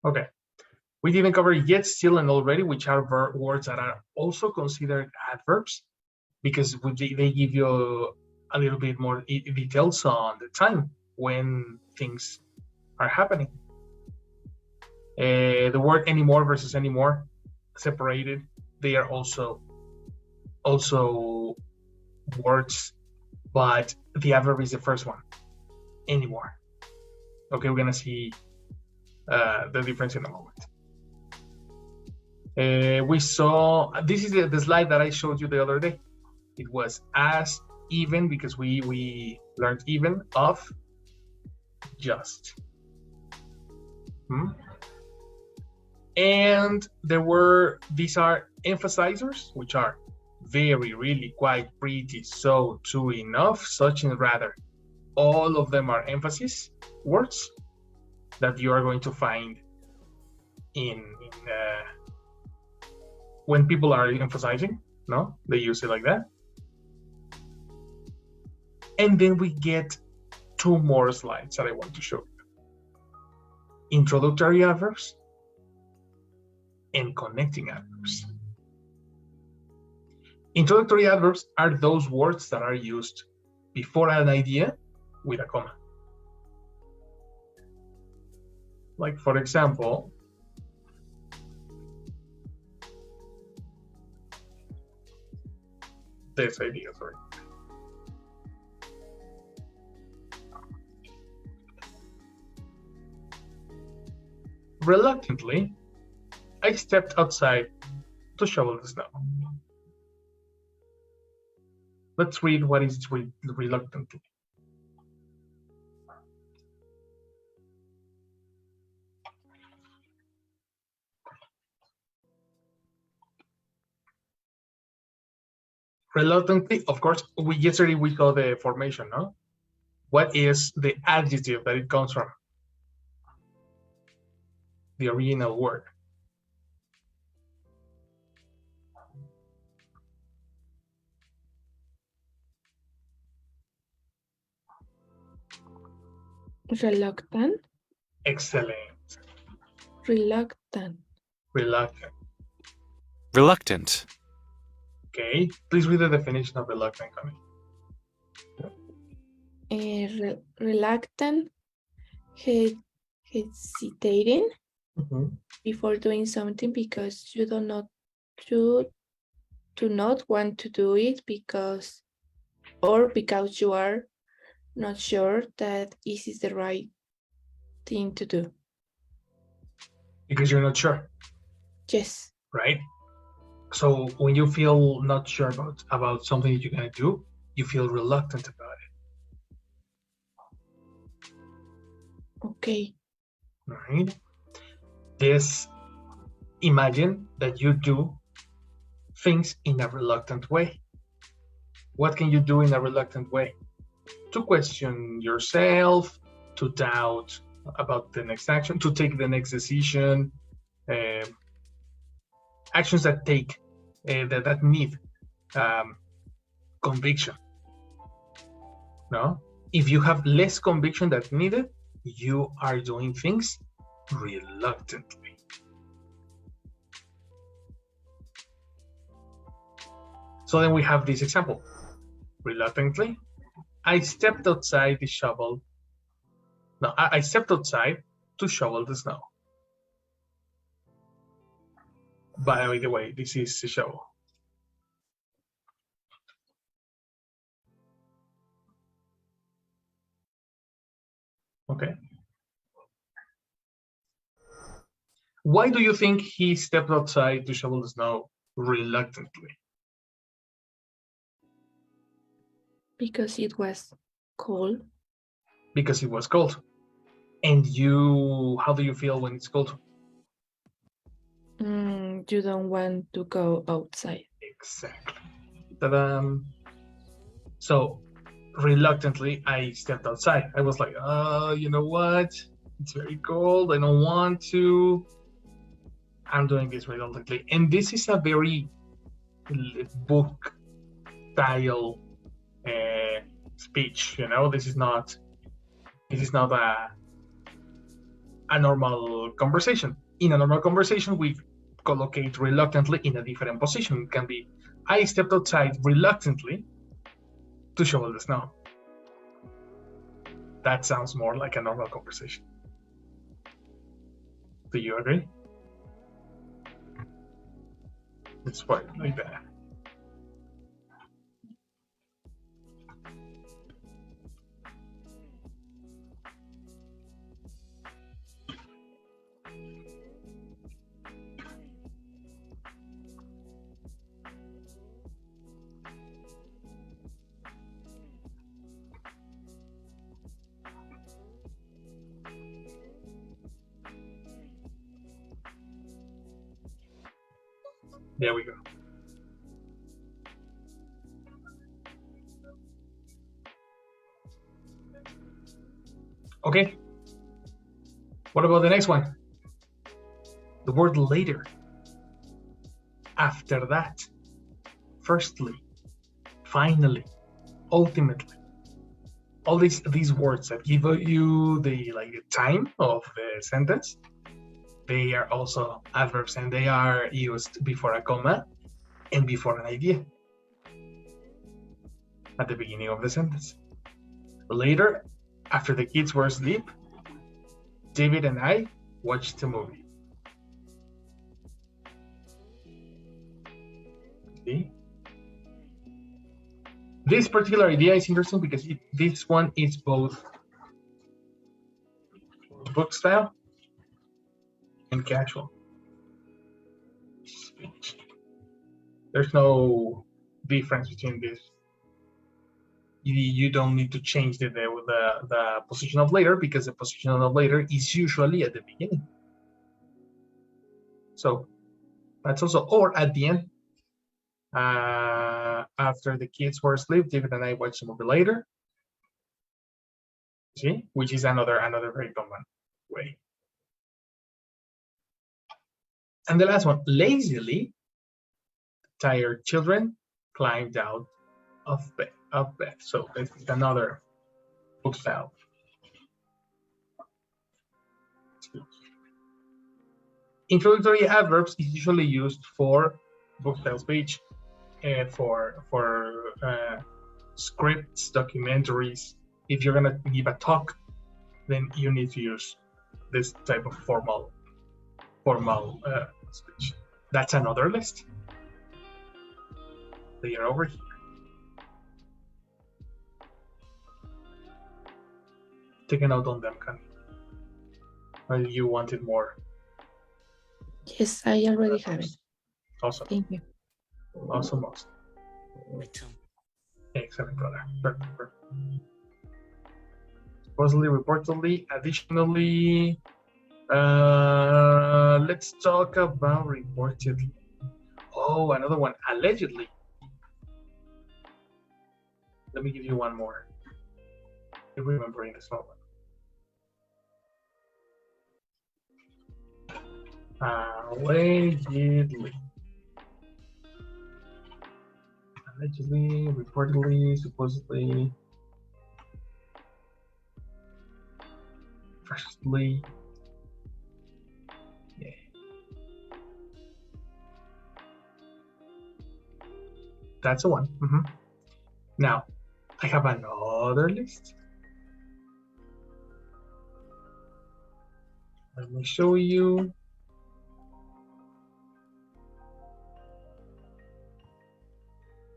Okay. We didn't cover yet, still, and already, which are words that are also considered adverbs, because they give you a little bit more details on the time when things are happening. The word anymore versus anymore, separated, they are also words, but the adverb is the first one, anymore. Okay, we're gonna see the difference in a moment. We saw, this is the slide that I showed you the other day. It was as, even, because we learned even, of, just. And there were, these are emphasizers, which are very, really, quite, pretty, so, to, enough, such, and rather. All of them are emphasis words that you are going to find in when people are emphasizing, no? They use it like that. And then we get two more slides that I want to show you. Introductory adverbs and connecting adverbs. Introductory adverbs are those words that are used before an idea with a comma. Like, for example, this idea, sorry. Reluctantly, I stepped outside to shovel the snow. Let's read what is reluctantly. Reluctantly, of course, yesterday we saw the formation, no? What is the adjective that it comes from? The original word. Reluctant. Excellent. Reluctant. Reluctant. Reluctant. Okay, please read the definition of reluctant, Connie. Reluctant, hesitating before doing something because you do not want to do it because you are not sure that this is the right thing to do. Because you're not sure. Yes. Right? So when you feel not sure about something that you're gonna do, you feel reluctant about it. Okay. Right? Imagine that you do things in a reluctant way. What can you do in a reluctant way? To question yourself, to doubt about the next action, to take the next decision, actions that take that need conviction. No, if you have less conviction that's needed, you are doing things reluctantly. So then we have this example. Reluctantly, I stepped outside to shovel the snow. By the way, this is the shovel. Okay. Why do you think he stepped outside to shovel the snow reluctantly? Because it was cold. Because it was cold. And how do you feel when it's cold? You don't want to go outside. Exactly. Ta-da. So reluctantly, I stepped outside. I was like, you know what? It's very cold. I don't want to. I'm doing this reluctantly. And this is a very book style speech, you know. This is not This is not a normal conversation. In a normal conversation, we collocate reluctantly in a different position. It can be, I stepped outside reluctantly to shovel the snow. That sounds more like a normal conversation. Do you agree? It's quite like that. There we go. Okay. What about the next one? The word later. After that. Firstly. Finally. Ultimately. All these words that give you the time of the sentence, they are also adverbs, and they are used before a comma and before an idea at the beginning of the sentence. Later, after the kids were asleep, David and I watched a movie. See? This particular idea is interesting because this one is both book style and casual speech. There's no difference between this. You don't need to change the position of later, because the position of later is usually at the beginning. So that's also, or at the end. After the kids were asleep, David and I watched the movie later. See, which is another very common way. And the last one, lazily, tired children climbed out of bed. So this is another book style. Introductory adverbs is usually used for book style speech, for scripts, documentaries. If you're gonna give a talk, then you need to use this type of formal speech. That's another list. They are over here. Take a note on them, Connie. Or you wanted more? Yes, I already have it. Awesome. Thank you. Awesome. Me too. Excellent, brother. Perfect. Supposedly, reportedly, additionally, let's talk about reportedly. Oh, another one, allegedly. Let me give you one more. If remembering this moment. Allegedly, reportedly, supposedly, firstly. Yeah. That's the one. Now, I have another list. Let me show you.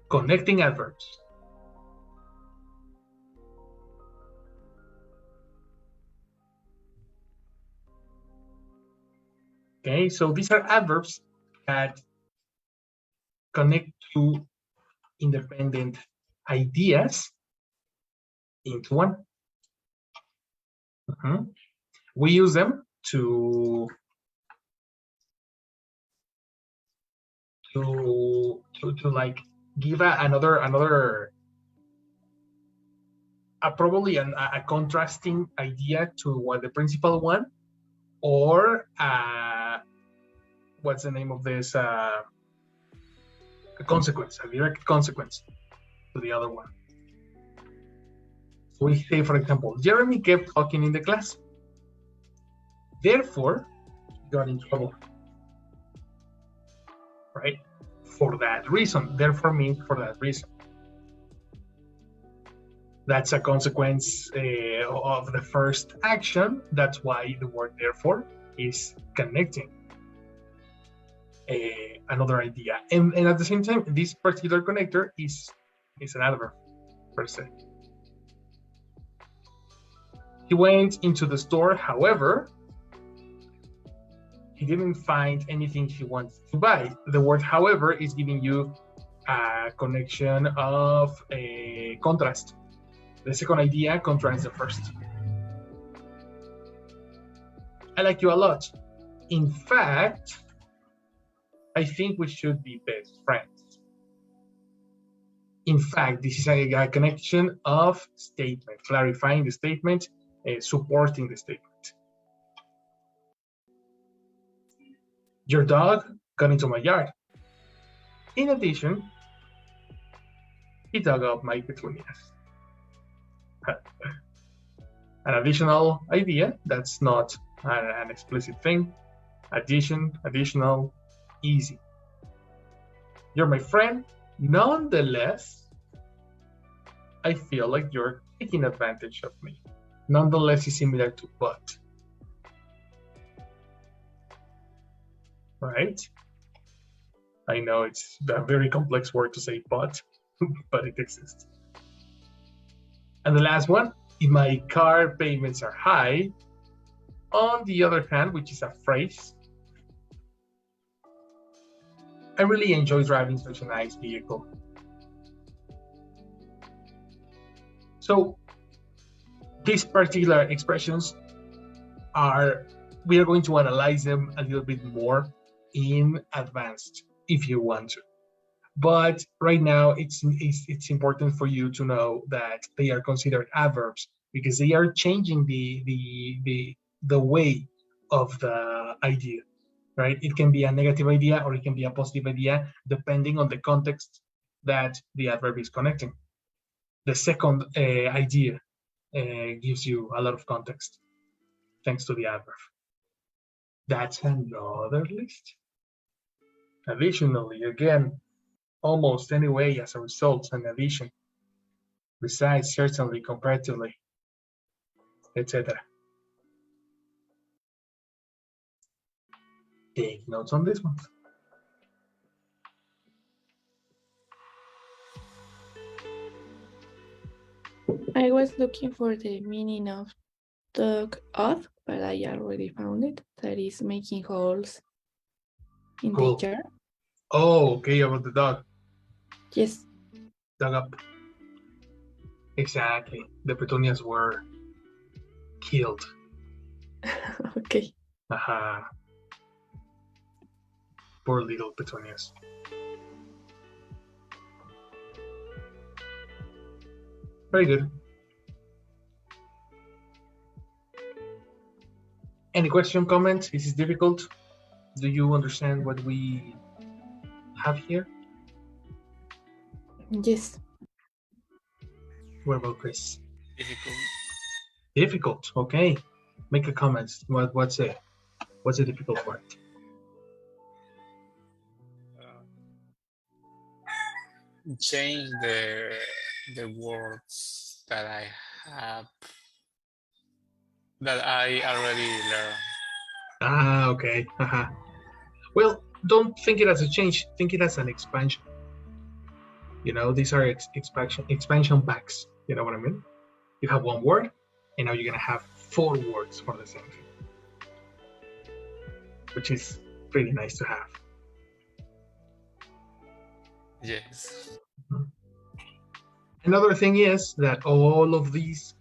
Connecting adverbs. Okay, so these are adverbs that connect two independent ideas into one. We use them to like give another probably a contrasting idea to what the principal one, or what's the name of this, a consequence, a direct consequence to the other one. So we say, for example, Jeremy kept talking in the class. Therefore, he got in trouble. Right? For that reason. Therefore means for that reason. That's a consequence of the first action. That's why the word therefore is connecting another idea. And at the same time, this particular connector is an adverb per se. He went into the store, however, he didn't find anything he wanted to buy. The word however is giving you a connection of a contrast. The second idea contrasts the first. I like you a lot. In fact, I think we should be best friends. In fact, this is a connection of statement, clarifying the statement, supporting the statement. Your dog got into my yard. In addition, he dug up my petunias. An additional idea, that's not an explicit thing. Addition, additional, easy. You're my friend. Nonetheless, I feel like you're taking advantage of me. Nonetheless is similar to but. Right? I know it's a very complex word to say but, but it exists. And the last one, if my car payments are high, on the other hand, which is a phrase, I really enjoy driving such a nice vehicle. So these particular expressions we are going to analyze them a little bit more in advanced if you want to. But right now, it's important for you to know that they are considered adverbs because they are changing the way of the idea, right? It can be a negative idea or it can be a positive idea depending on the context that the adverb is connecting. The second idea gives you a lot of context thanks to the adverb. That's another list. Additionally, again, almost anyway as a result, an addition. Besides, certainly, comparatively, etc. Take notes on this one. I was looking for the meaning of dug up, but I already found it. That is making holes in Cool. the jar. Oh, okay, about the dog. Yes. Dug up. Exactly. The petunias were killed. Okay. Aha. Poor little petunias. Very good. Any question, comment? This is difficult. Do you understand what we have here? Yes. What about Chris? Difficult. Difficult. Okay. Make a comment. What's a difficult part? Change the words that I have that I already learned. Ah, okay. Well, don't think it as a change. Think it as an expansion. You know, these are expansion packs. You know what I mean? You have one word, and now you're gonna have 4 words for the same thing, which is pretty nice to have. Yes. Another thing is that all of these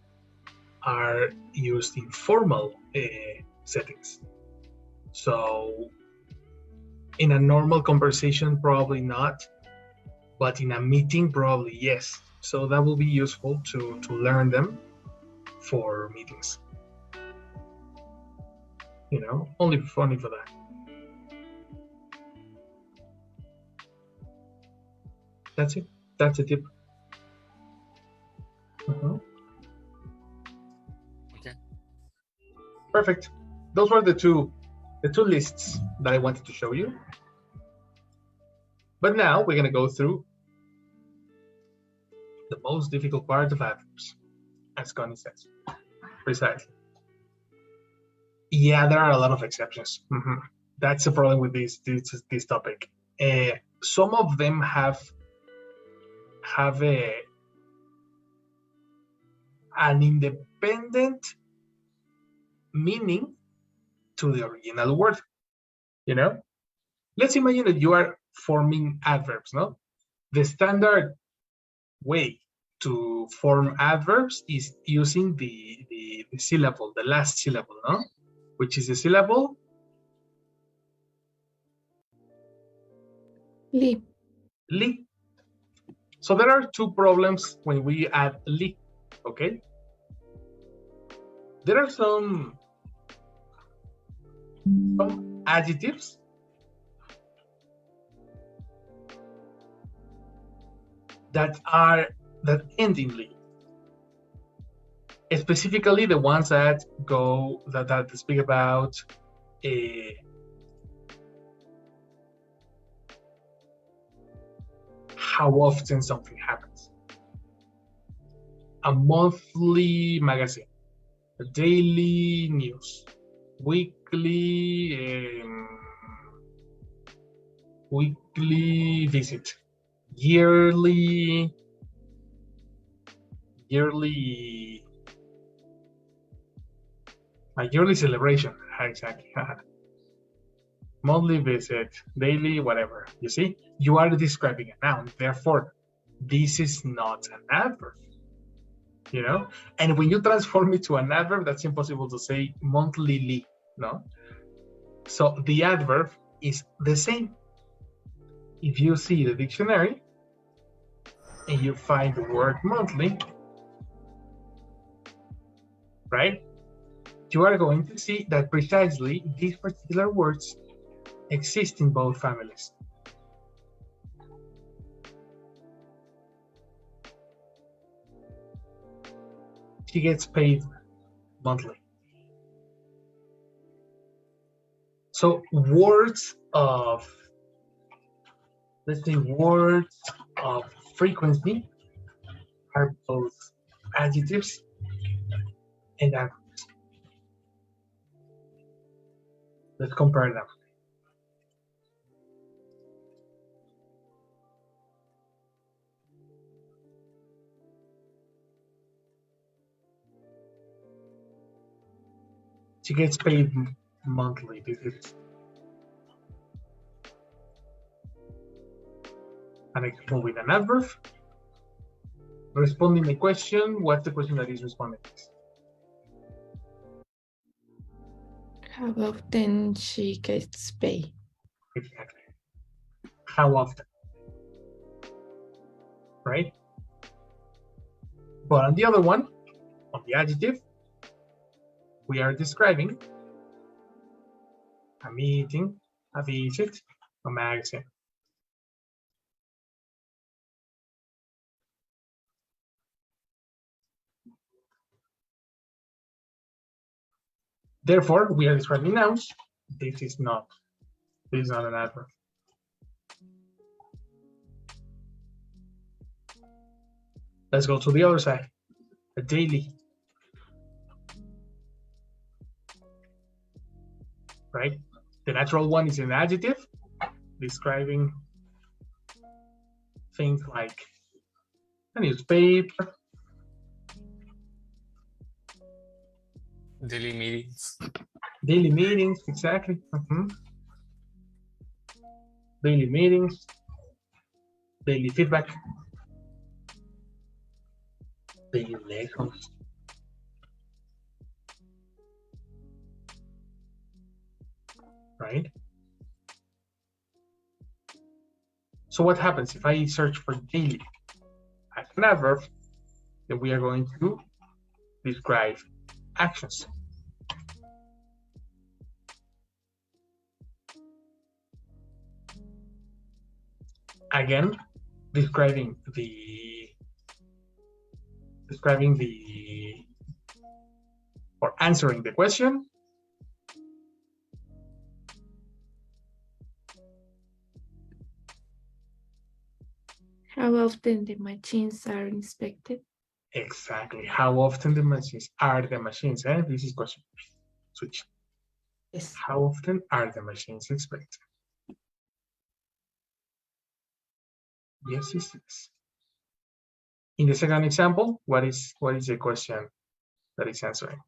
are used in formal settings. So in a normal conversation, probably not, but in a meeting, probably yes. So that will be useful to learn them for meetings. You know, only for that. That's it. That's a tip. Perfect. Those were the two lists that I wanted to show you. But now we're going to go through the most difficult part of adverbs, as Connie says. Precisely. Yeah, there are a lot of exceptions. That's the problem with this topic. Some of them have an independent meaning to the original word. You know, let's imagine that you are forming adverbs. No, the standard way to form adverbs is using the syllable, the last syllable, no, which is the syllable Li. li. So there are two problems when we add li. Okay, there are some adjectives that end in li. Specifically, the ones that speak about how often something happens. A monthly magazine, a daily news, weekly visit, yearly celebration. Exactly. Monthly visit, daily, whatever. You see, you are describing a noun. Therefore, this is not an adverb. You know, and when you transform it to an adverb, that's impossible to say monthlyly. No. So the adverb is the same. If you see the dictionary and you find the word monthly, right, you are going to see that precisely these particular words exist in both families. She gets paid monthly. So words of, let's say, words of frequency are both adjectives and adverbs. Let's compare them. She gets paid monthly. This is an example with an adverb. Responding a question. What's the question that is responding? How often she gets paid? Exactly. How often? Right? But on the other one, on the adjective, we are describing a meeting, a visit, a magazine. Therefore, we are describing nouns. This is not an adverb. Let's go to the other side. A daily. Right? The natural one is an adjective describing things like a newspaper, daily meetings. Daily meetings, exactly. Daily meetings, daily feedback, daily lessons. Right? So what happens if I search for daily as an adverb? Then we are going to describe actions. Again, describing or answering the question, How often the machines are inspected? Exactly. How often the machines are the machines? This is question. Switch. Yes. How often are the machines inspected? Yes, yes, yes. In the second example, what is the question that is answering?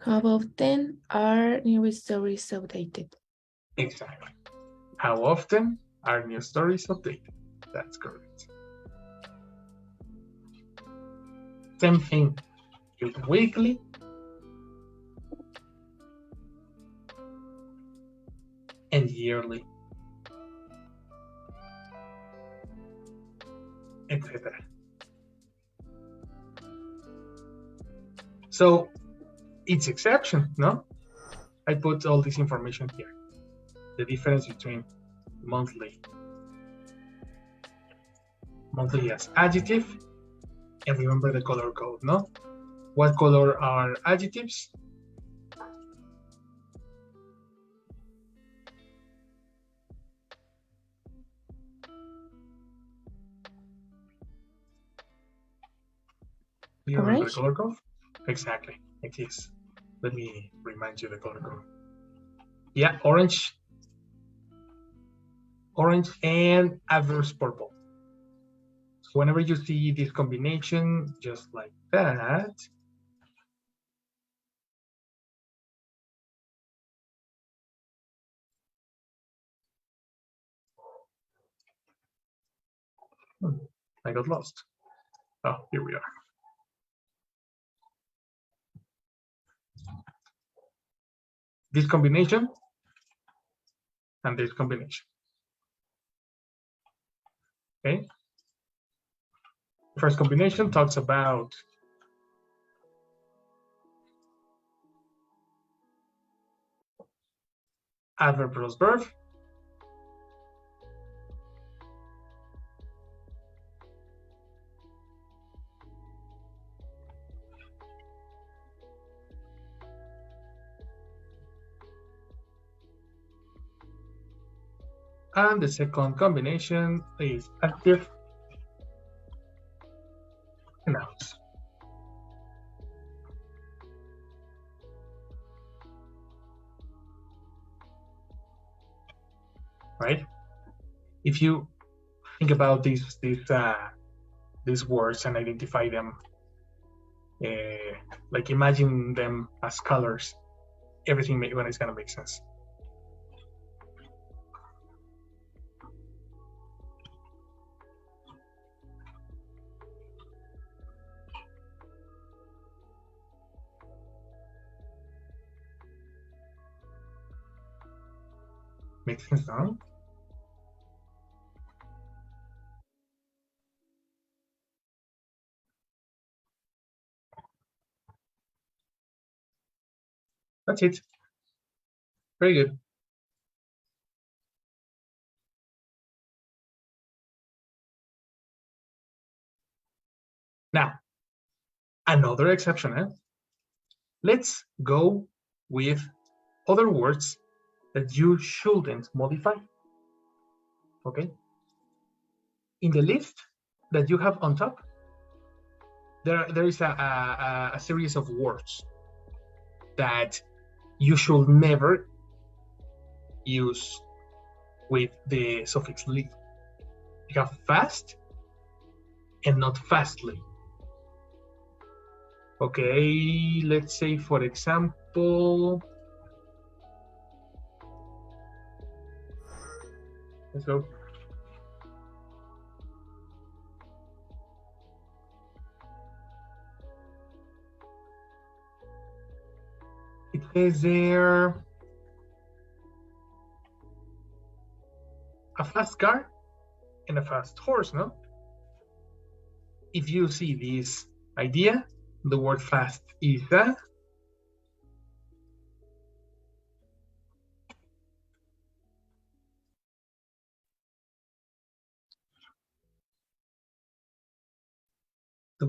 How often are news stories updated? Exactly. How often are news stories updated? That's correct. Same thing with weekly. And yearly. Etc. So it's exception, no? I put all this information here. The difference between monthly as adjective, and remember the color code, no? What color are adjectives? Do you remember the Orange? color code? Exactly, it is. Let me remind you the color code. Yeah, orange. Orange and adverse purple. So whenever you see this combination, just like that, I got lost. Oh, here we are. This combination and this combination. Okay. First combination talks about adverb plus verb. And the second combination is active nouns. Right? If you think about these words and identify them, like imagine them as colors, everything is gonna make sense. Makes sense now? That's it. Very good. Now, another exception. Let's go with other words that you shouldn't modify. Okay? In the list that you have on top, there is a series of words that you should never use with the suffix "ly." You have fast and not fastly. Okay, let's say, for example, let's go. It says there, a fast car and a fast horse, no? If you see this idea, the word fast is the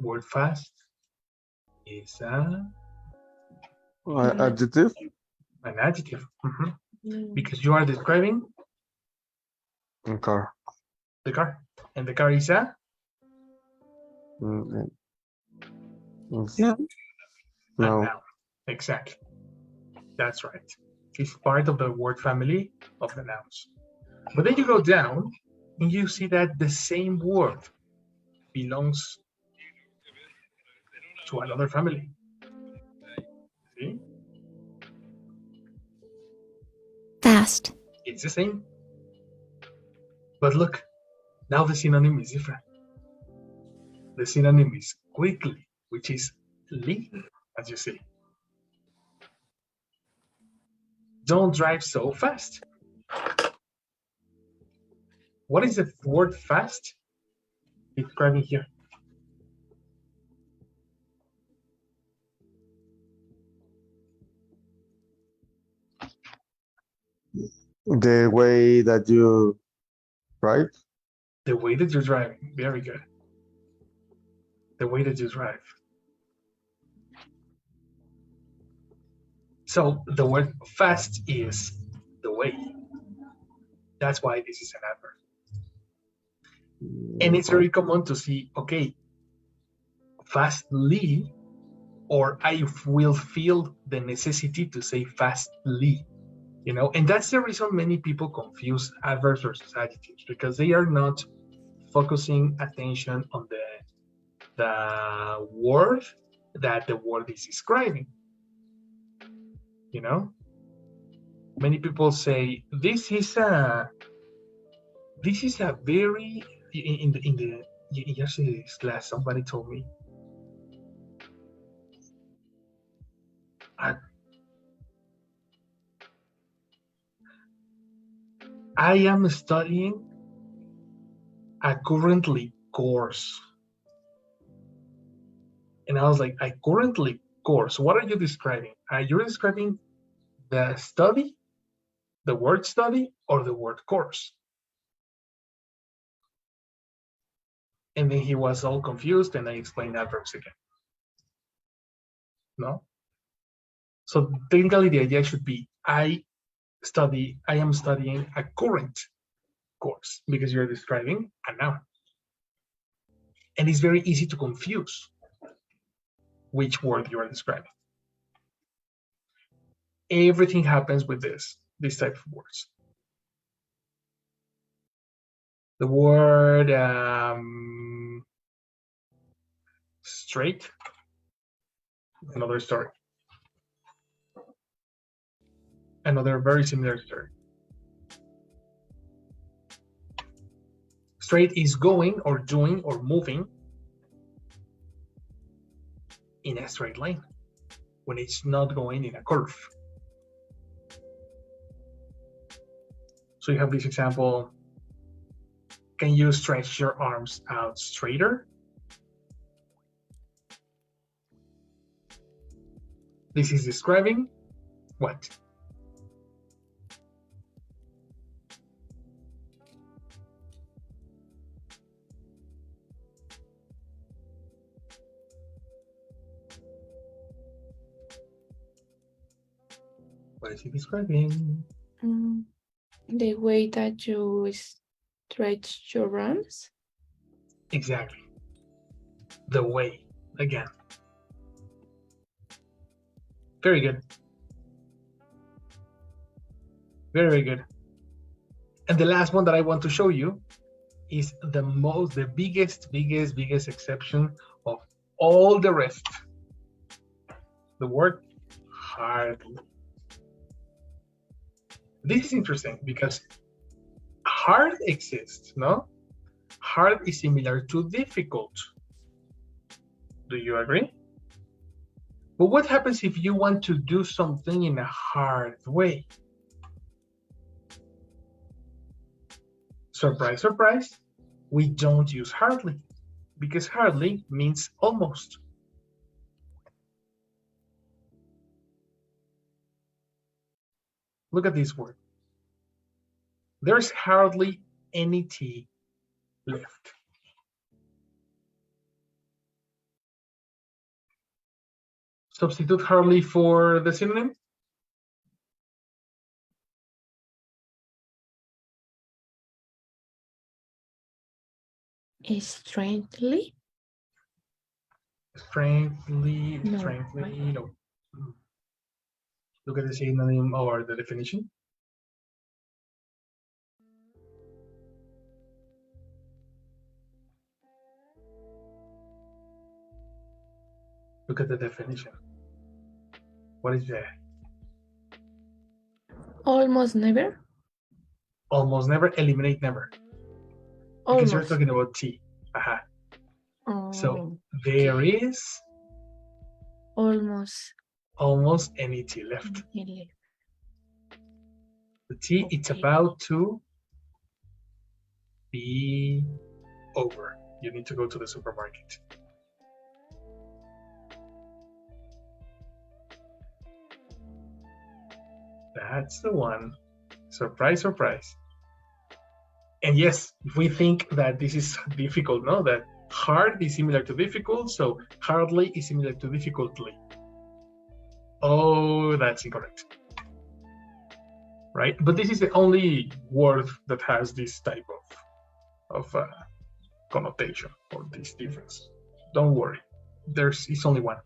word fast is a Adjective? An adjective. Mhm. Mm, Because you are describing Car. the car. And the car is a Mm, a No. noun. Exactly. That's right. It's part of the word family of the nouns. But then you go down and you see that the same word belongs to another family. See? Fast. It's the same. But look, now the synonym is different. The synonym is quickly, which is lean, as you see. Don't drive so fast. What is the word fast describing here? The way that you drive? The way that you're driving. Very good. The way that you drive. So the word fast is the way. That's why this is an adverb. And it's very common to see, okay, fastly, or I will feel the necessity to say fastly, you know, and that's the reason many people confuse adverbs versus adjectives, because they are not focusing attention on the word that the word is describing. You know, many people say this is a very in the yesterday's class. Somebody told me I am studying a currently course, and I was like, I currently course. What are you describing? Are you describing the study, the word study, or the word course? And then he was all confused, and I explained adverbs again. No? So technically the idea should be I am studying a current course, because you're describing a noun. And it's very easy to confuse which word you are describing. Everything happens with this type of words. The word straight, another story. Another very similar story. Straight is going or doing or moving in a straight line when it's not going in a curve. So you have this example. Can you stretch your arms out straighter? This is describing what? What is he describing? The way that you stretch your arms. Exactly. The way, again. Very good. Very, very good. And the last one that I want to show you is the biggest exception of all the rest. The word hardly. This is interesting because hard exists, no? Hard is similar to difficult. Do you agree? But what happens if you want to do something in a hard way? Surprise, surprise, we don't use hardly, because hardly means almost. Look at this word. There's hardly any tea left. Substitute hardly for the synonym. Strangely? Strangely, No, strangely, right? no. Look at the synonym or the definition. Look at the definition. What is that? Almost never? Almost never, eliminate never. Because you're Almost. talking about T. Aha. So Oh, there okay. is Almost any T left. nearly. The T, it's Okay. about to be over. You need to go to the supermarket. That's the one. Surprise, surprise. And yes, we think that this is difficult, no? That hard is similar to difficult, so hardly is similar to difficultly. Oh, that's incorrect. Right? But this is the only word that has this type of connotation or this difference. Don't worry. It's only one.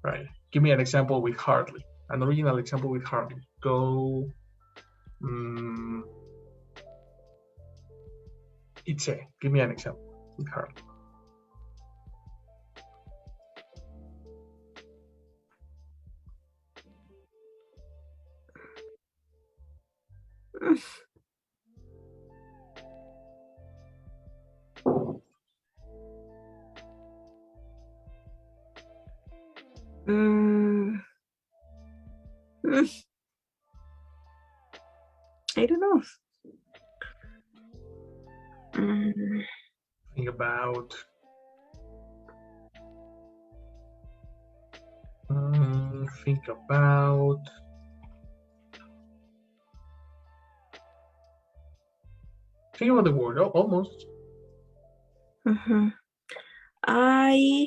Right. Give me an example with hardly. An original example with hardly. Go. It's a. Give me an example with hardly. I don't know. Think about. Think about. Think about the word. Almost. I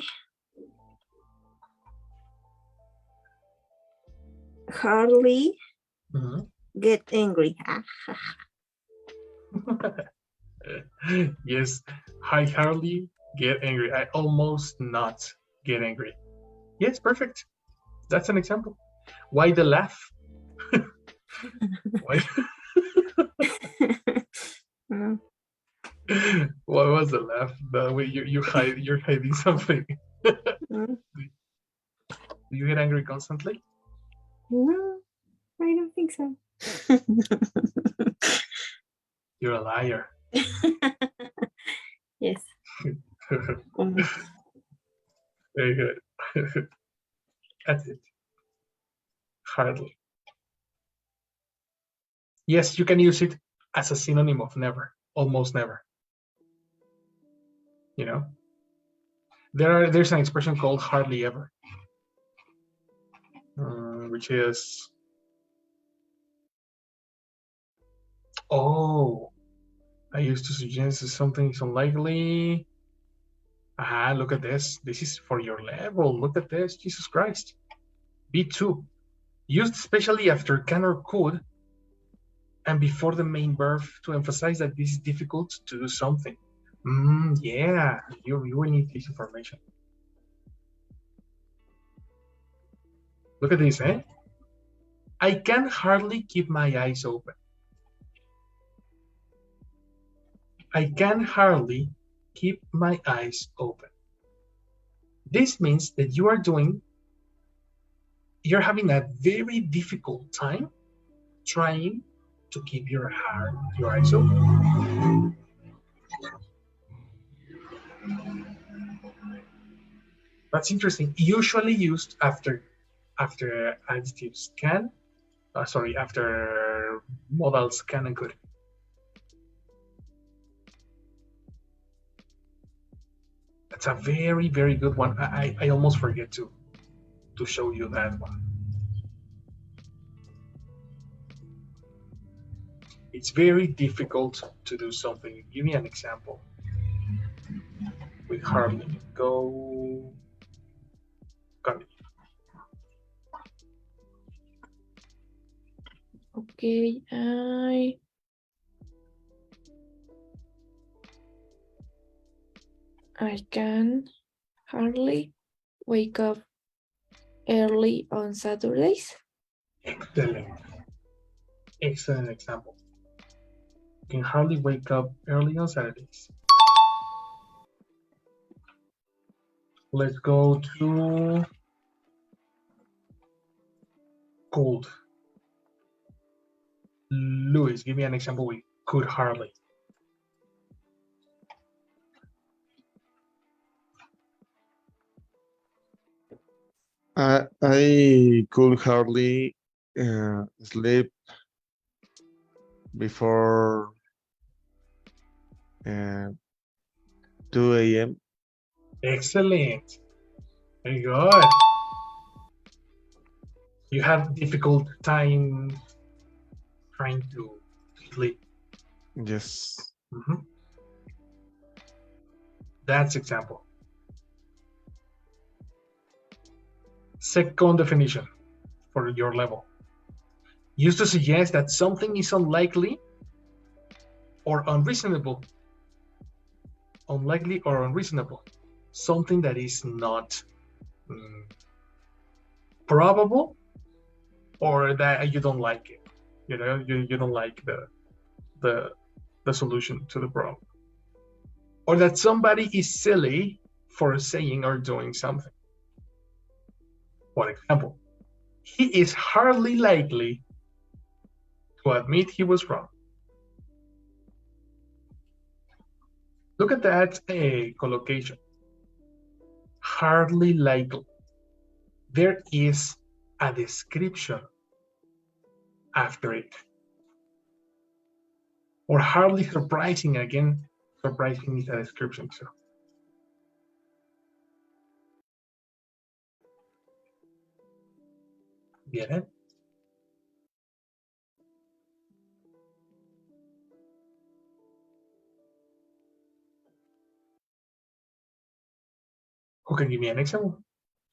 hardly get angry. Yes, I hardly get angry. I almost not get angry. Yes, perfect. That's an example. Why the laugh? Why? No. What was the laugh? The way you're hiding something. No, Do you get angry constantly? no, I don't think so. You're a liar. Yes. Almost. Very good. That's it. Hardly. Yes, you can use it as a synonym of never, almost never. You know, there's an expression called hardly ever, which is, oh, I used to suggest something is unlikely. Aha, look at this. This is for your level. Look at this. Jesus Christ. B2. Used especially after can or could and before the main verb to emphasize that this is difficult to do something. Yeah, you will need this information. Look at this, eh? I can hardly keep my eyes open. I can hardly keep my eyes open. This means that you're having a very difficult time trying to keep your eyes open. That's interesting. Usually used after adjectives can, after modals can and could. That's a very, very good one. I almost forget to show you that one. It's very difficult to do something. Give me an example. With hardly. Go. Continue. Okay, I can hardly wake up early on Saturdays. Excellent. Excellent example. You can hardly wake up early on Saturdays. Let's go to cold. Louis, give me an example with could hardly. I could hardly sleep before 2 a.m. Excellent. Very good. You have difficult time trying to sleep. Yes. Mhm. That's example. Second definition for your level. Used to suggest that something is unlikely or unreasonable. Unlikely or unreasonable. Something that is not probable or that you don't like it. You know, you don't like the solution to the problem. Or that somebody is silly for saying or doing something. For example, he is hardly likely to admit he was wrong. Look at that collocation. Hardly likely. There is a description after it. Or hardly surprising, again, surprising is a description too. Get it? Who can give me an example?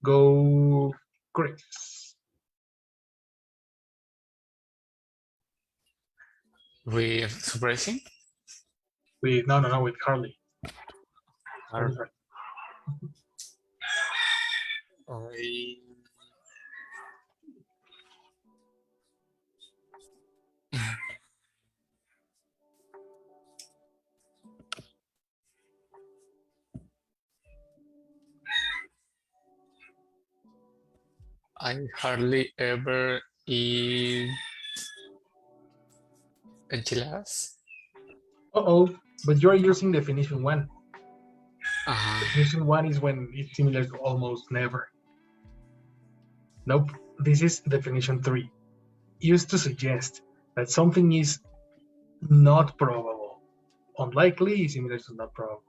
Go, Chris. With surprising? No, with Carly. Or Sorry. I hardly ever eat enchiladas. But you're using definition 1. Uh-huh. Definition 1 is when it's similar to almost never. Nope, this is definition 3. Used to suggest that something is not probable. Unlikely is similar to not probable.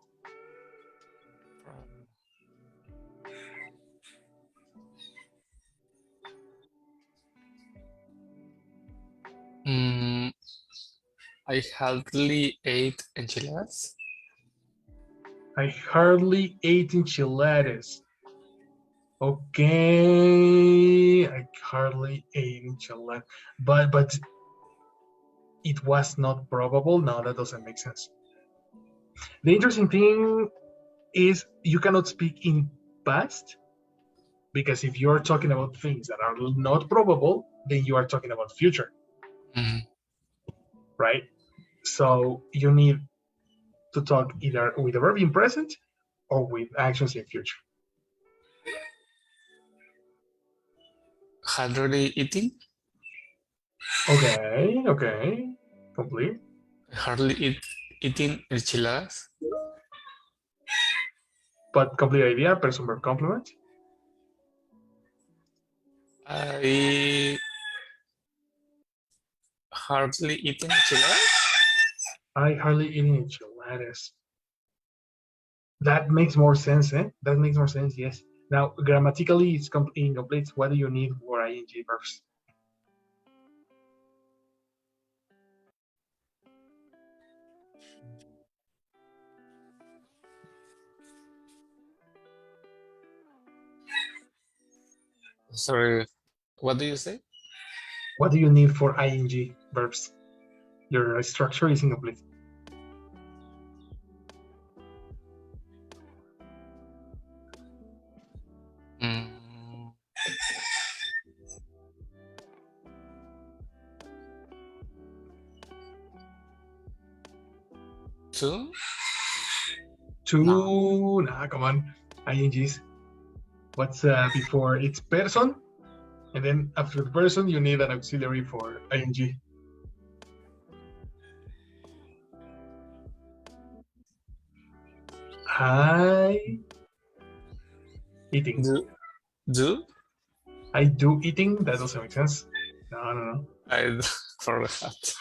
I hardly ate enchiladas. I hardly ate enchiladas. Okay, I hardly ate enchiladas. But it was not probable. No, that doesn't make sense. The interesting thing is you cannot speak in past, because if you're talking about things that are not probable, then you are talking about future. Right? So you need to talk either with a verb in present or with actions in future. Hardly eating. Okay, complete. Hardly eating enchiladas. But complete idea, person verb complement. I hardly eating enchiladas. I hardly eat enchiladas. That makes more sense, eh? That makes more sense, yes. Now, grammatically, it's incomplete. What do you need for ing verbs? Sorry, what do you say? What do you need for ing verbs? Your structure is incomplete. Mm. To? Nah, come on. INGs. What's before? It's person. And then after the person, you need an auxiliary for ing. I eating. Do? I do eating. That doesn't make sense. No. I forgot.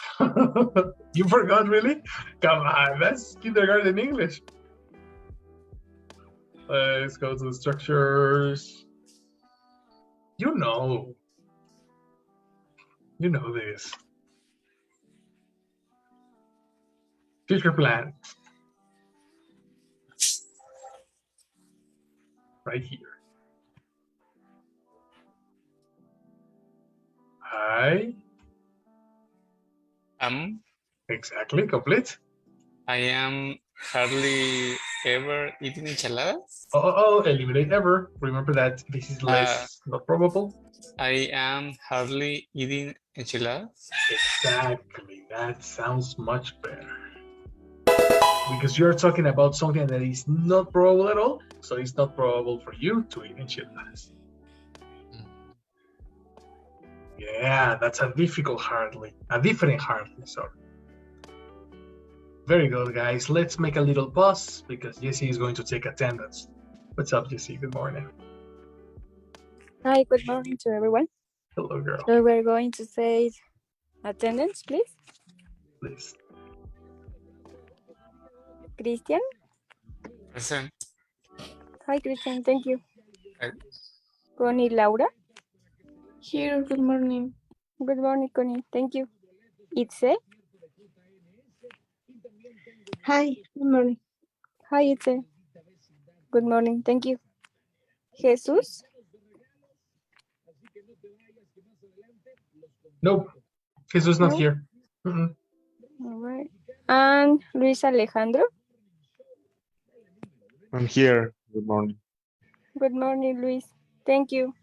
You forgot, really? Come on, that's kindergarten English. Let's go to the structures. You know this. Future plan. Right here. I exactly complete. I am hardly ever eating enchiladas. Eliminate ever. Remember that this is less not probable. I am hardly eating enchiladas. Exactly. That sounds much better. Because you're talking about something that is not probable at all, so it's not probable for you to eat enchiladas. Yeah, that's a different hardly, sorry. Very good, guys. Let's make a little pause because Jessie is going to take attendance. What's up, Jessie? Good morning. Hi, good morning to everyone. Hello, girl. So we're going to say attendance, please. Please. Christian. Present. Hi, Christian. Thank you. Hi. Connie Laura. Here, good morning. Good morning, Connie. Thank you. Itze. Hi, good morning. Hi, Itze. Good morning. Thank you. Jesus. Nope. Jesus not No? here. All right. And Luis Alejandro. I'm here. Good morning. Good morning, Luis. Thank you.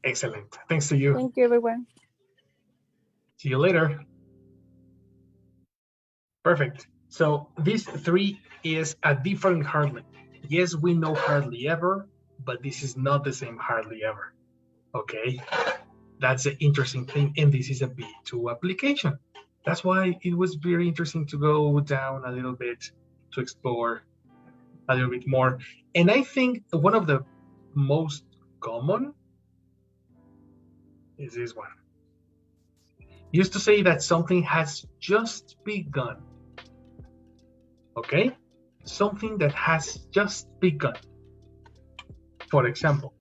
Excellent. Thanks to you. Thank you, everyone. See you later. Perfect. So this 3 is a different hardly. Yes, we know hardly ever, but this is not the same hardly ever. Okay? That's the interesting thing, and this is a B2 application. That's why it was very interesting to go down a little bit to explore a little bit more. And I think one of the most common is this one. Used to say that something has just begun. Okay? Something that has just begun. For example,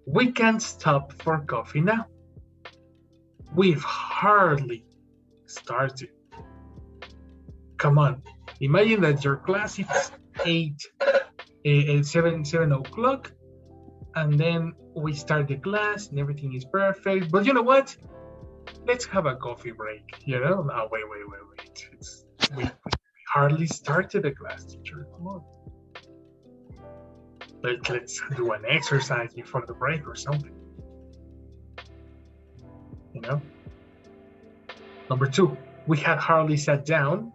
we can't stop for coffee now. We've hardly started. Come on, imagine that your class is 7 o'clock, and then we start the class and everything is perfect. But you know what? Let's have a coffee break. You know? No, wait. We hardly started the class, teacher. Come on. Let's do an exercise before the break or something. You know? Number 2, we had hardly sat down.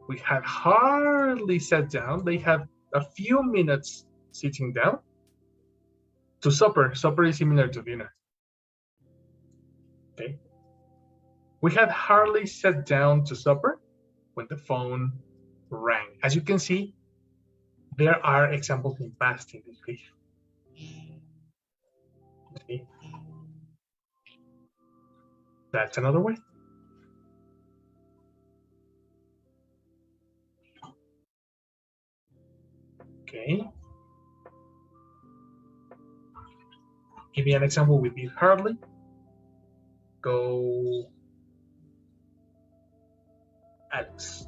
We had hardly sat down. They have a few minutes sitting down to supper. Supper is similar to dinner. Okay. We had hardly sat down to supper when the phone rang. As you can see, there are examples in past in this case. See? That's another way. Okay. Give me an example with this hardly. Go, Alex.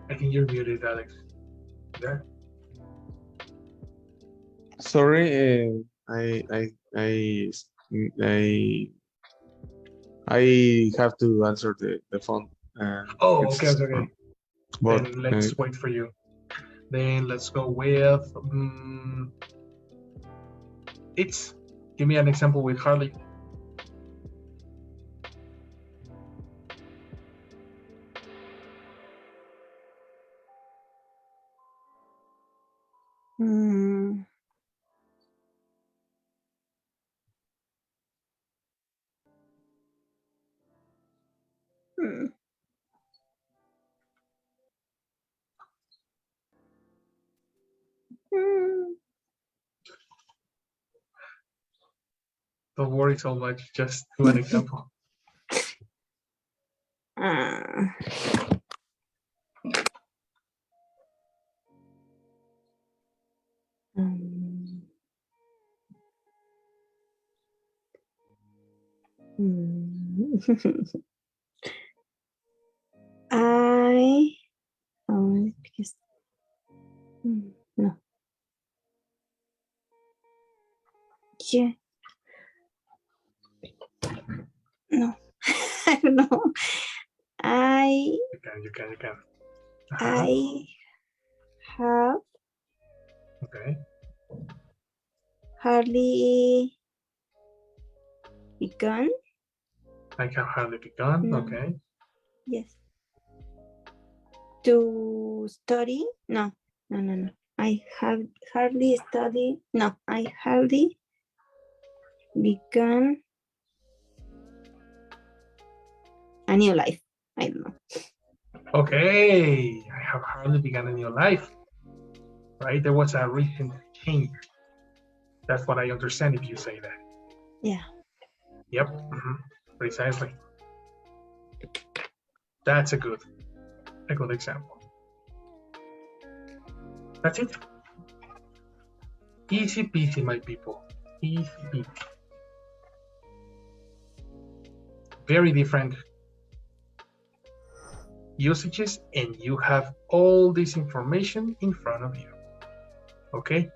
I think you're muted, Alex. There. Sorry, I have to answer the phone. Oh, It's- okay. But Then let's wait for you. Then let's go with it's. Give me an example with Harley. Hmm. Hmm. Hmm. Don't worry so much. Just do an example. Ah. Um. Hmm. Because no. Yeah. No. I don't know. You can. I have Okay. hardly begun. I can hardly begun. No. Okay. Yes. To study? No. I have hardly studied. No, I hardly begun a new life. I don't know. Okay. I have hardly begun a new life. Right? There was a recent change. That's what I understand if you say that. Yeah. Yep. Precisely. That's a good example. That's it. Easy peasy, my people. Easy peasy. Very different usages, and you have all this information in front of you. Okay?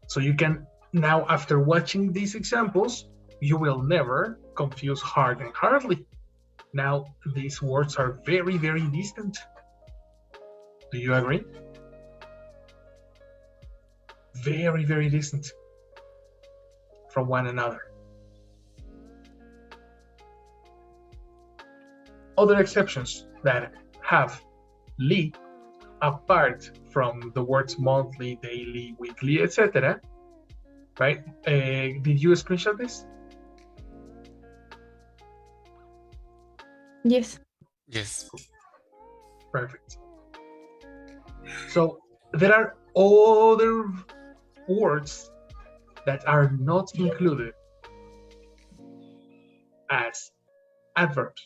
So you can now, after watching these examples, you will never confuse hard and hardly. Now, these words are very, very distant. Do you agree? Very, very distant from one another. Other exceptions that have li apart from the words monthly, daily, weekly, etc. Right? Did you screenshot this? Yes. Yes. Perfect. So there are other words that are not included as adverbs.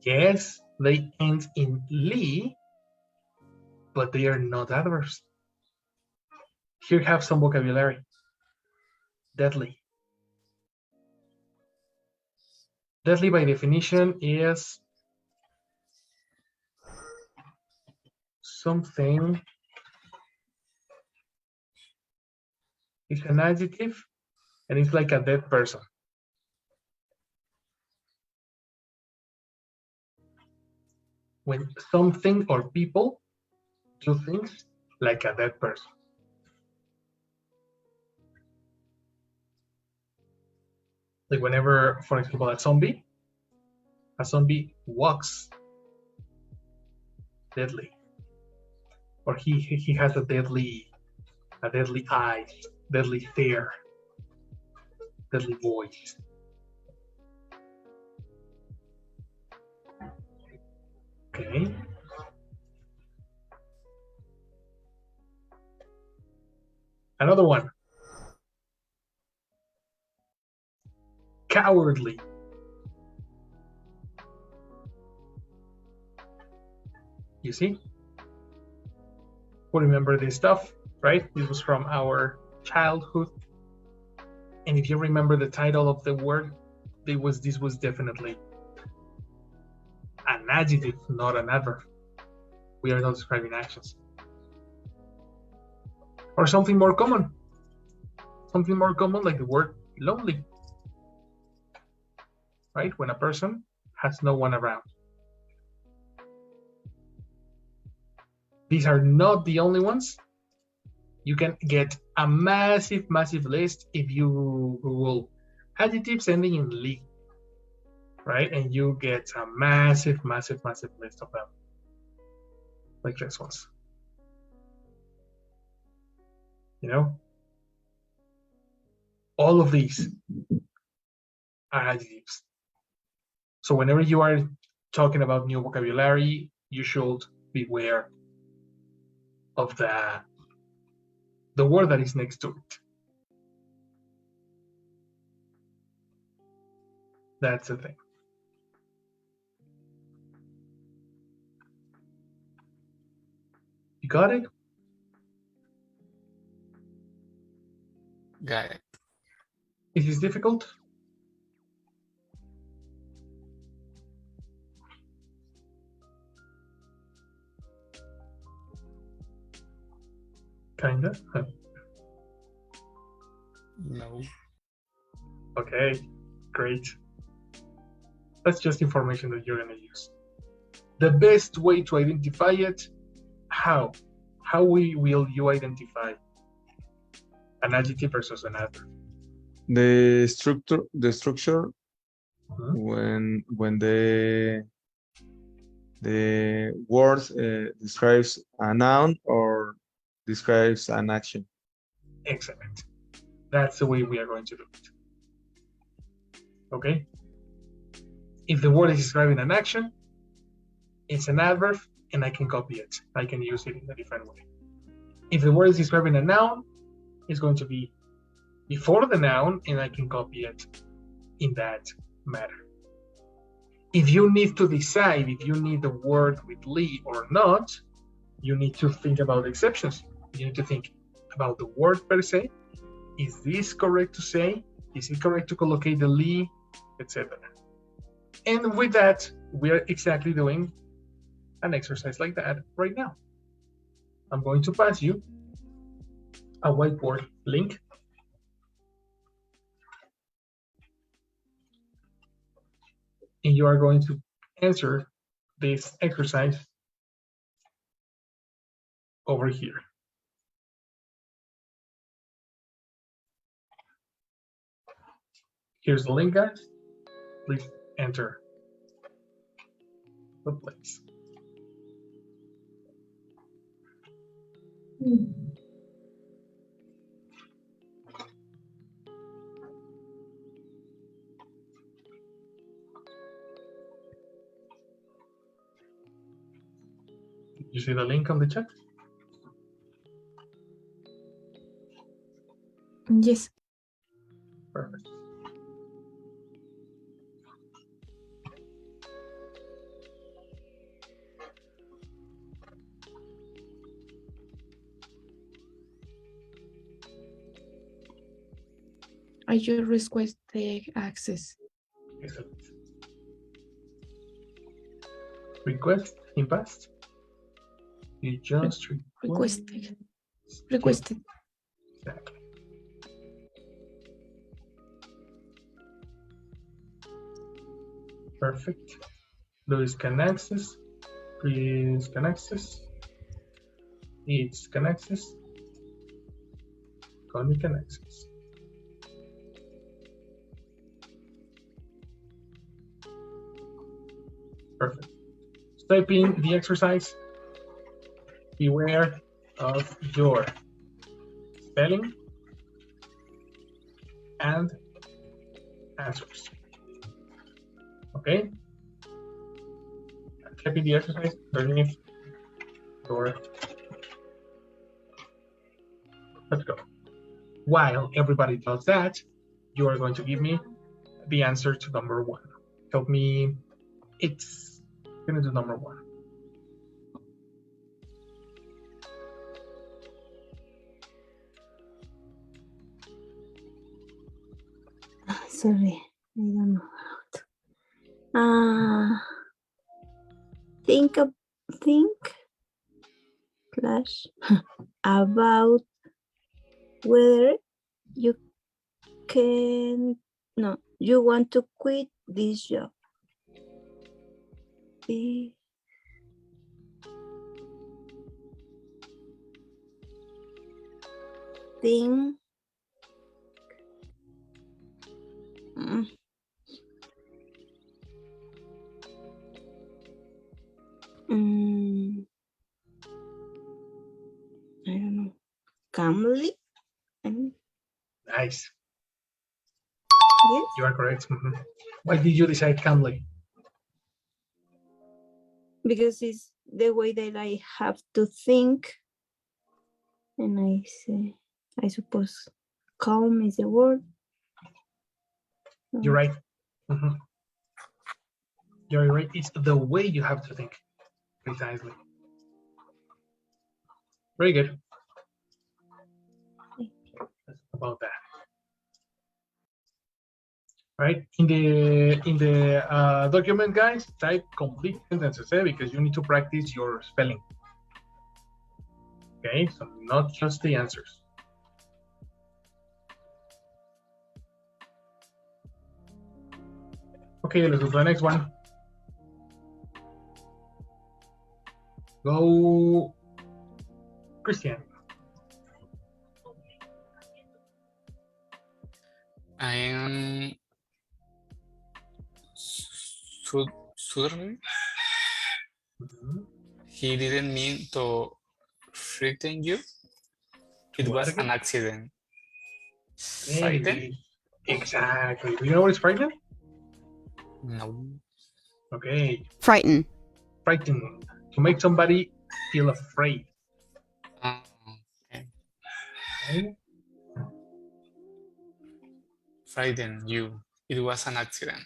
Yes, they end in li, but they are not adverbs. Here have some vocabulary. Deadly. Deadly by definition is something, it's an adjective, and it's like a dead person. When something or people do things like a dead person. Like whenever, for example, a zombie walks deadly, or he has a deadly eye, deadly stare, deadly voice. Okay. Another one. Cowardly. You see? We remember this stuff, right? This was from our childhood. And if you remember the title of the word, this was definitely an adjective, not an adverb. We are not describing actions. Or something more common. Something more common like the word lonely. Right? When a person has no one around. These are not the only ones. You can get a massive, massive list if you Google adjectives ending in "ly," right? And you get a massive, massive, massive list of them, like this ones. You know, all of these are adjectives. So whenever you are talking about new vocabulary, you should beware of the word that is next to it. That's the thing. You got it? Got it. Is this difficult? Kinda. No. Okay, great. That's just information that you're gonna use. The best way to identify it, how? How will you identify an adjective versus an adverb? The structure Mhm. when the word describes a noun or describes an action. Excellent. That's the way we are going to do it. Okay? If the word is describing an action, it's an adverb, and I can copy it. I can use it in a different way. If the word is describing a noun, it's going to be before the noun, and I can copy it in that matter. If you need to decide if you need the word with "ly" or not, you need to think about exceptions. You need to think about the word per se. Is this correct to say? Is it correct to collocate the "ly," etc.? And with that, we are exactly doing an exercise like that right now. I'm going to pass you a whiteboard link. And you are going to answer this exercise over here. Here's the link, guys. Please enter the place. You see the link on the chat? Yes. Perfect. I just request the access. Excellent. Request in past. You just Requested. Exactly. Perfect. Luis can access. Please can access. It's can access. Connie can access. Perfect. Typing the exercise. Beware of your spelling and answers. Okay? Typing the exercise underneath your. Let's go. While everybody does that, you are going to give me the answer to number one. Help me. It's gonna do number one. Sorry, I don't know how to. think slash about whether you you want to quit this job. Think I don't know. Calmly? Nice. Yes. You are correct. Mhm. Why did you decide calmly? Because it's the way that I have to think. And I suppose calm is the word. You're right. Mhm. You're right. It's the way you have to think. Precisely. Very good. About that. Right, in the document, guys, type complete sentences because you need to practice your spelling. Okay, so not just the answers. Okay, let's go to the next one. Go, Christian. I am suddenly. He didn't mean to frighten you. It was an accident. Frighten? Exactly. Do you know what is frighten? No. Okay. Frighten. Frighten. To make somebody feel afraid. Okay. Okay. Frighten you. It was an accident.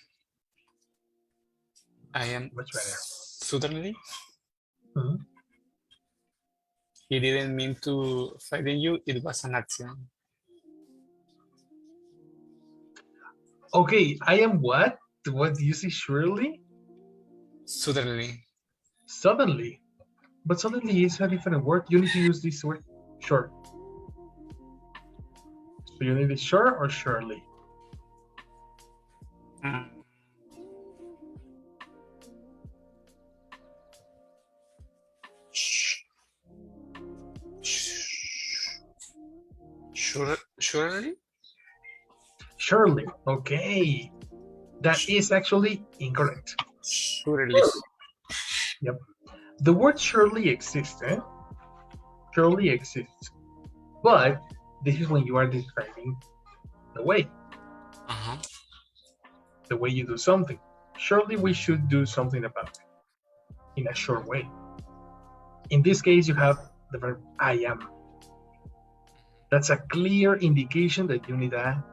I am Much better. suddenly. Mhm. He didn't mean to frighten you. It was an accident. Okay, I am what? What do you say, surely? Suddenly. Suddenly. But suddenly is a different word. You need to use this word, sure. So you need it sure or surely? Surely? Surely. Okay. That is actually incorrect. Surely. Yep. The word surely exists, eh? Surely exists. But this is when you are describing the way. The way you do something. Surely we should do something about it in a sure way. In this case, you have the verb I am. That's a clear indication that you need an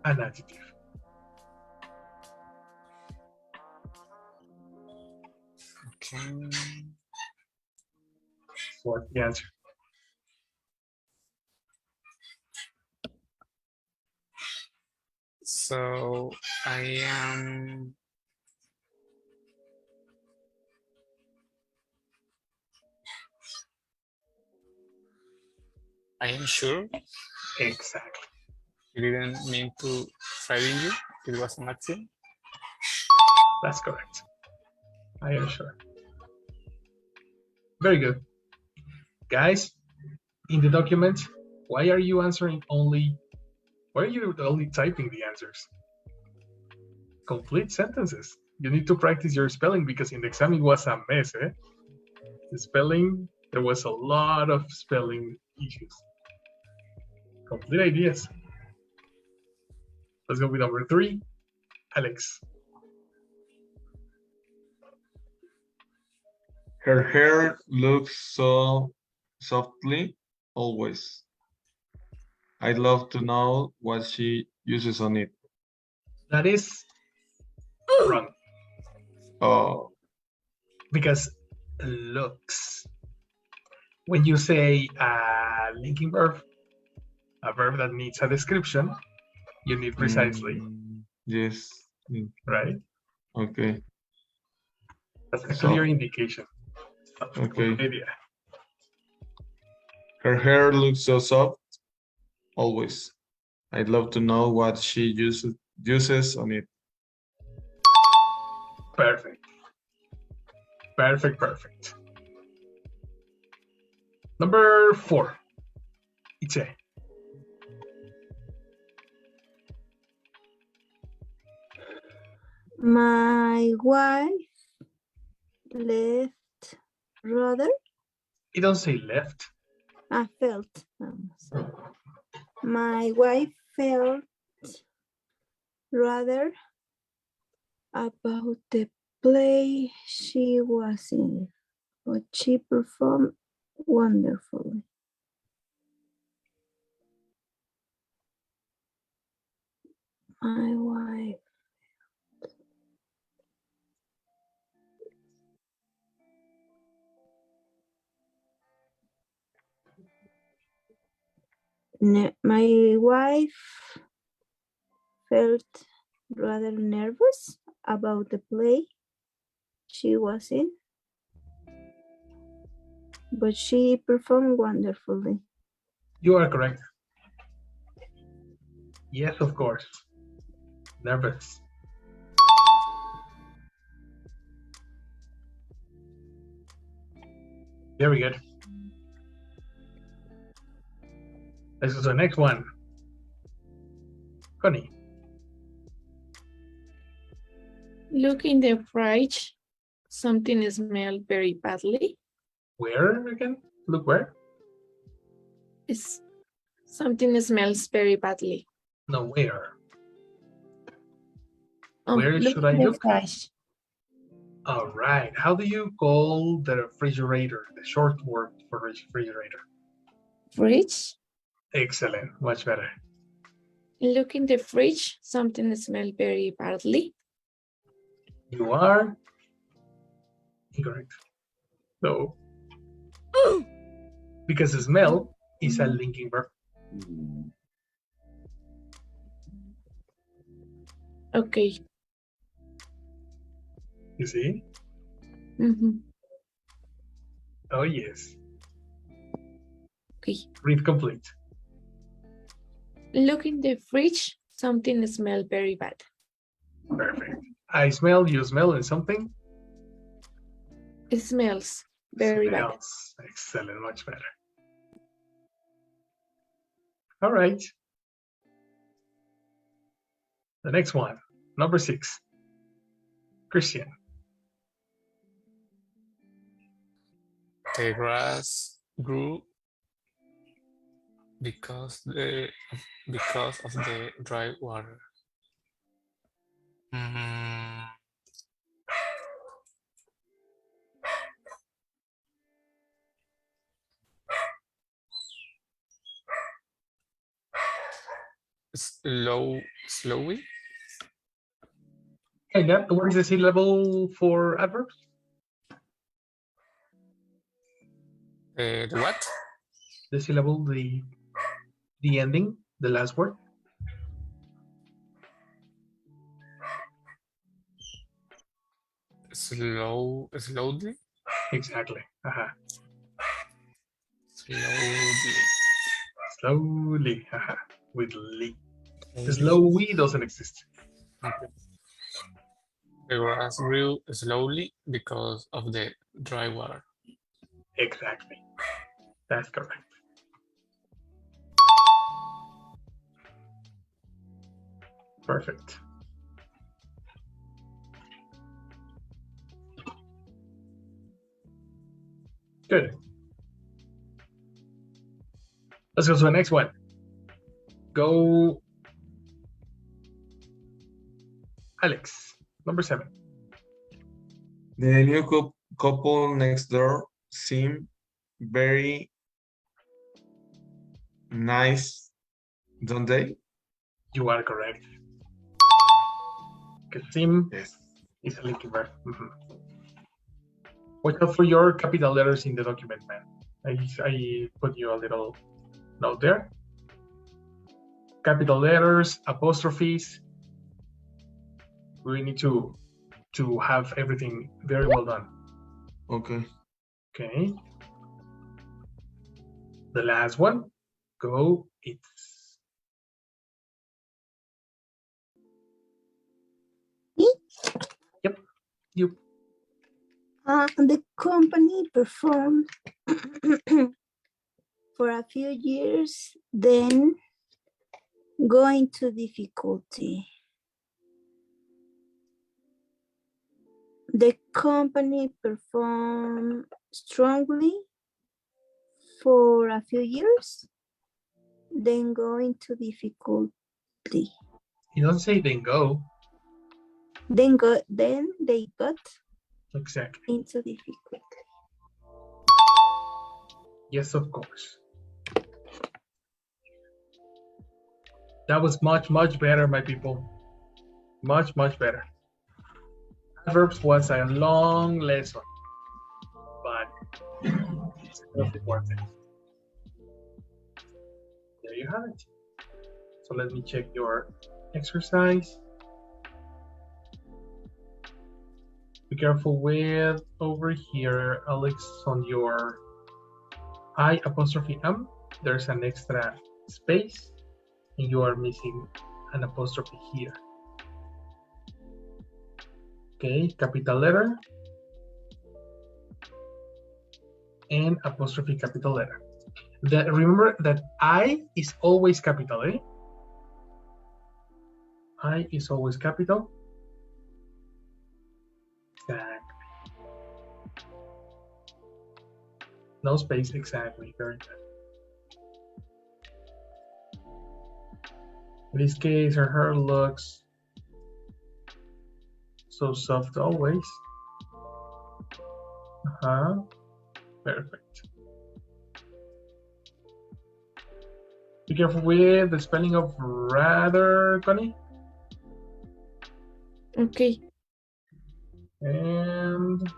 adjective. Okay. What's the answer? So I am sure. Exactly. He didn't mean to frighten you. It was an accident. That's correct. I am sure. Very good. Guys, in the document, why are you answering only, why are you only typing the answers? Complete sentences. You need to practice your spelling because in the exam it was a mess, eh? The spelling, there was a lot of spelling issues. Complete ideas. Let's go with number 3, Alex. Her hair looks so softly always. I'd love to know what she uses on it. That is wrong. Oh, Because looks. When you say a linking verb, a verb that needs a description, you need precisely. yes. Right? Okay. That's a clear indication. Okay. Maybe. Her hair looks so soft, always. I'd love to know what she uses on it. Perfect. Perfect, perfect. Number 4. It's a. My wife left rather. It don't say left. Felt. Sorry. My wife felt rather about the play she was in, but she performed wonderfully. My wife. My wife felt rather nervous about the play she was in, but she performed wonderfully. You are correct. Yes, of course. Nervous. Very good. Let's go to the next one. Connie. Look in the fridge. Something smells very badly. Where again? Look where? Something smells very badly. No, where? Where should I in the look? fridge. All right. How do you call the refrigerator? The short word for refrigerator. Fridge. Excellent. Much better. Look in the fridge. Something smells very badly. You are incorrect. No. Because smell is a linking verb. Okay. You see? Oh, yes. Okay. Read complete. Look in the fridge. Something smells very bad. Perfect. I smell, you smell, and something? It smells very bad. Smells. Excellent. Much better. All right. The next one. Number 6. Christian. The grass grew because of the dry water. Slowly. And what is the syllable for adverbs? The what? The syllable, the ending, the last word. Slowly. Exactly. Slowly. With li. Slowy doesn't exist. Okay. The grass grew slowly because of the dry water. Exactly. That's correct. Perfect. Good. Let's go to the next one. Go, Alex, number 7. The new couple next door seem very nice, don't they? You are correct. Because seem Yes. is a linking verb. Watch out for your capital letters in the document, man. I put you a little note there. Capital letters, apostrophes. We need to to have everything very well done. Okay. Okay. The last one, go, it's. Me? Yep, you. The company performed for a few years, then go into difficulty. The company performed strongly for a few years, then go into difficulty. You don't say then go. Then they got Exactly. into difficulty. Yes, of course. That was much, much better, my people. Much, much better. Adverbs was a long lesson, but it's really worth it. There you have it. So let me check your exercise. Be careful with over here, Alex, on your I''M. There's an extra space, and you are missing an apostrophe here. Okay, capital letter and apostrophe capital letter. Remember that I is always capital, eh? I is always capital. Exactly. No space, exactly. Very good. In this case, her hair looks so soft always. Perfect. Be careful with the spelling of rather, Connie. Okay. And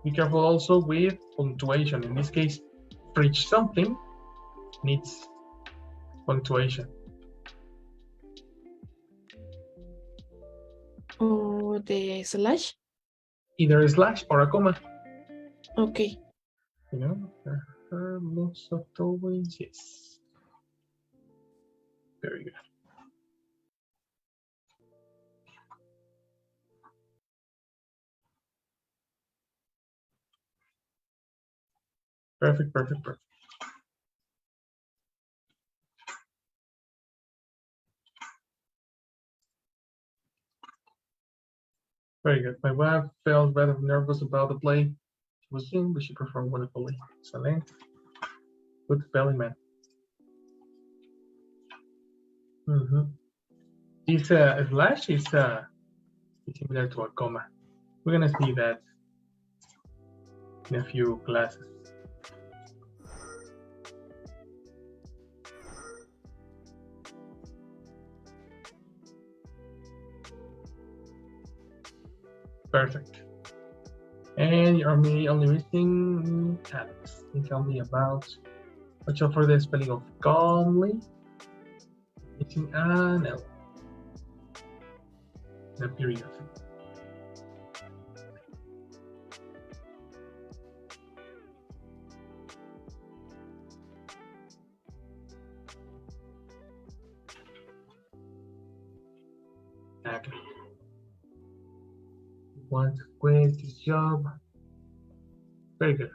be careful also with punctuation. In this case, for each something needs punctuation. Or the slash? Either a slash or a comma. Okay. You know, her looks soft always, yes. Very good. Perfect, perfect, perfect. Very good. My wife felt rather nervous about the play. She was young, but she performed wonderfully. Excellent. Good spelling, man. This slash is similar to a comma. We're gonna see that in a few classes. Perfect. And you're only missing Alex. Can you tell me about, watch out for the spelling of calmly. Missing an L. The period. Exactly. Want to quit this job. Very good.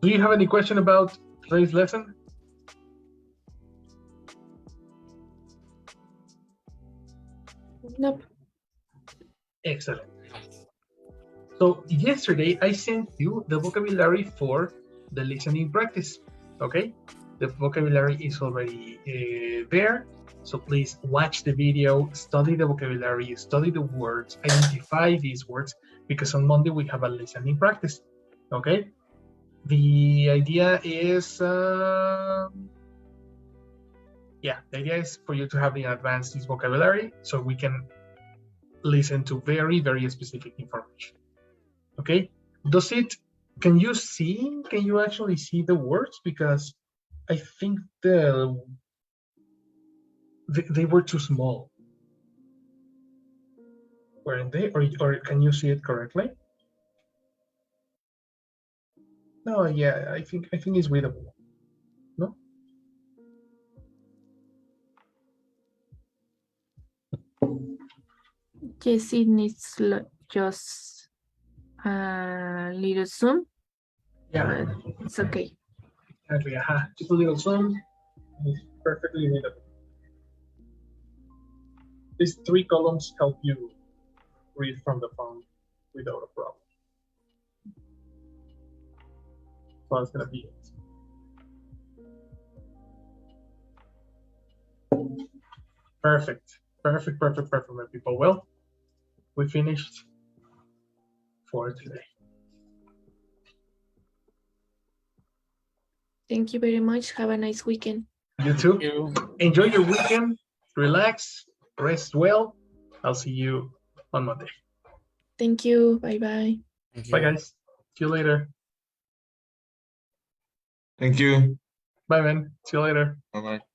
Do you have any question about today's lesson? Nope. Excellent. So yesterday I sent you the vocabulary for the listening practice. Okay, the vocabulary is already there. So please watch the video, study the vocabulary, study the words, identify these words, because on Monday we have a listening practice. Okay, the idea is, the idea is for you to have in advance this vocabulary so we can listen to very, very specific information. Okay, does it Can you see? Can you actually see the words? Because I think they were too small. Weren't they? Or can you see it correctly? No, yeah, I think it's readable. No? Yes, it needs just a little zoom, Yeah, but it's okay. exactly. Just a little zoom. It's perfectly readable. These 3 columns help you read from the phone without a problem. So that's gonna be it. Perfect, my people. Well, we finished for today. Thank you very much. Have a nice weekend. You too. Thank you. Enjoy your weekend. Relax. Rest well. I'll see you on Monday. Thank you. Bye-bye. Thank Bye, you. guys. See you later. Thank you. Bye, man. See you later. Bye bye.